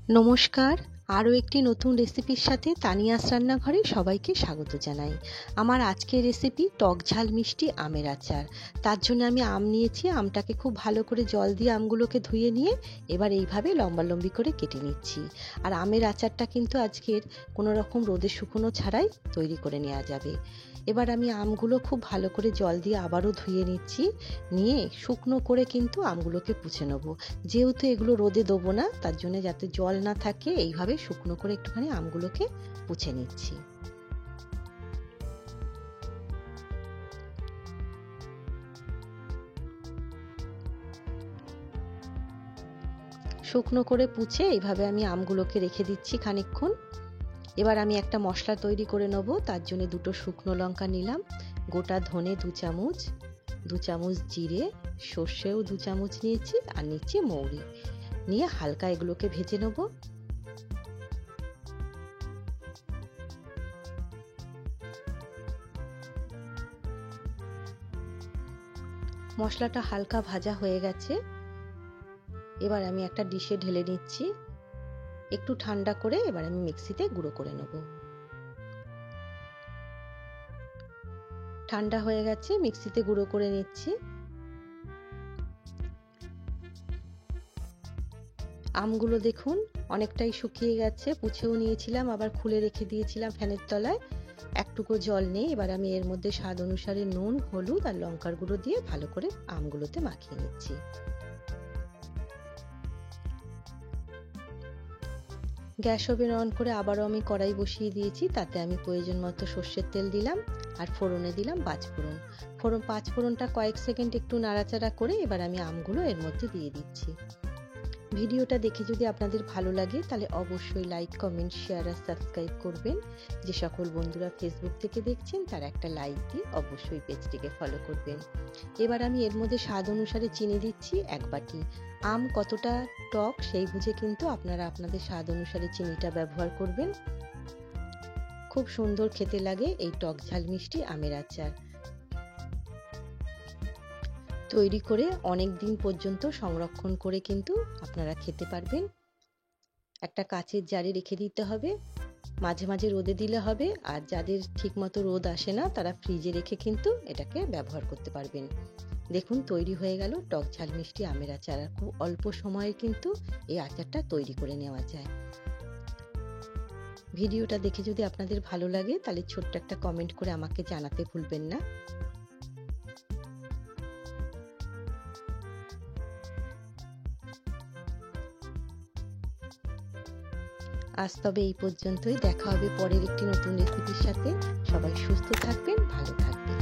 নমস্কার, আরও একটি নতুন রেসিপির সাথে তানিয়াস রান্নাঘরে সবাইকে স্বাগত জানাই। আমার আজকের রেসিপি টক ঝাল মিষ্টি আমের আচার। তার জন্য আমি আম নিয়েছি। আমটাকে খুব ভালো করে জল দিয়ে আমগুলোকে ধুয়ে নিয়ে এবার এইভাবে লম্বালম্বি করে কেটে নিচ্ছি। আর আমের আচারটা কিন্তু আজকের কোনো রকম রোদে শুকনো ছাড়াই তৈরি করে নেওয়া যাবে। এবার আমি আমগুলো খুব ভালো করে জল দিয়ে আবারও ধুয়ে নিচ্ছি, নিয়ে শুকনো করে কিন্তু আমগুলোকে পুছে নেবো। যেহেতু এগুলো রোদে দেবো না, তার জন্য যাতে জল না থাকে এইভাবে শুকনো করে একটুখানি আমগুলোকে পুছে নিচ্ছি। শুকনো করে পুছে এইভাবে আমি আমগুলোকে রেখে দিচ্ছি খানিকক্ষণ। এবার আমি একটা মশলা তৈরি করে নেব। তার জন্য দুটো শুকনো লঙ্কা নিলাম, গোটা ধনে 2 চামচ, 2 চামচ জিরে, সর্ষেও 2 চামচ নিয়েছি, আর নিচ্ছি মৌরি। নিয়ে হালকা এগুলোকে ভেজে নেব। মশলাটা হালকা ভাজা হয়ে গেছে। এবার আমি একটা ডিশে ঢেলে নিচ্ছি। একটু ঠান্ডা করে এবার আমি মিক্সিতে গুঁড়ো করে নেব। ঠান্ডা হয়ে গেছে, মিক্সিতে গুঁড়ো করে নিচ্ছি। আমগুলো দেখুন অনেকটাই শুকিয়ে গেছে, পুছেও নিয়েছিলাম, আবার খুলে রেখে দিয়েছিলাম ফ্যানের তলায়। একটুকু জল নেই। এবার আমি এর মধ্যে স্বাদ অনুসারে নুন, হলুদ আর লঙ্কার গুঁড়ো দিয়ে ভালো করে আমগুলোতে মাখিয়ে নিচ্ছি। গ্যাস ওভেন অন করে আবারও আমি কড়াই বসিয়ে দিয়েছি। তাতে আমি প্রয়োজন মতো সর্ষের তেল দিলাম, আর ফোড়নে দিলাম 5 ফোড়ন। পাঁচ ফোড়নটা কয়েক সেকেন্ড একটু নাড়াচাড়া করে এবার আমি আমগুলো এর মধ্যে দিয়ে দিচ্ছি। ভিডিওটা দেখে যদি আপনাদের ভালো লাগে তাহলে অবশ্যই লাইক, কমেন্ট, শেয়ার আর সাবস্ক্রাইব করবেন। যে সকল বন্ধুরা ফেসবুক থেকে দেখছেন তারা একটা লাইক দিয়ে অবশ্যই পেজটিকে ফলো করবেন। এবার আমি এর মধ্যে স্বাদ অনুসারে চিনি দিচ্ছি 1 বাটি। আম কতটা টক সেই বুঝে কিন্তু আপনারা আপনাদের স্বাদ অনুসারে চিনিটা ব্যবহার করবেন। খুব সুন্দর খেতে লাগে এই টক ঝাল মিষ্টি আমের আচার। তৈরি করে অনেক দিন পর্যন্ত সংরক্ষণ করে কিন্তু আপনারা খেতে পারবেন। একটা কাচের জারে রেখে দিতে হবে, মাঝে মাঝে রোদে দিলে হবে। আর যাদের ঠিকমতো রোদ আসে না তারা ফ্রিজে রেখে কিন্তু এটাকে ব্যবহার করতে পারবেন। দেখুন তৈরি হয়ে গেল টক ঝাল মিষ্টি আমের আচার। আর খুব অল্প সময়ে কিন্তু এই আচারটা তৈরি করে নেওয়া যায়। ভিডিওটা দেখে যদি আপনাদের ভালো লাগে তাহলে ছোট্ট একটা কমেন্ট করে আমাকে জানাতে ভুলবেন না। আজ তবে এই পর্যন্তই। দেখা হবে পরের একটি নতুন রেসিপির সাথে। সবাই সুস্থ থাকবেন, ভালো থাকবেন।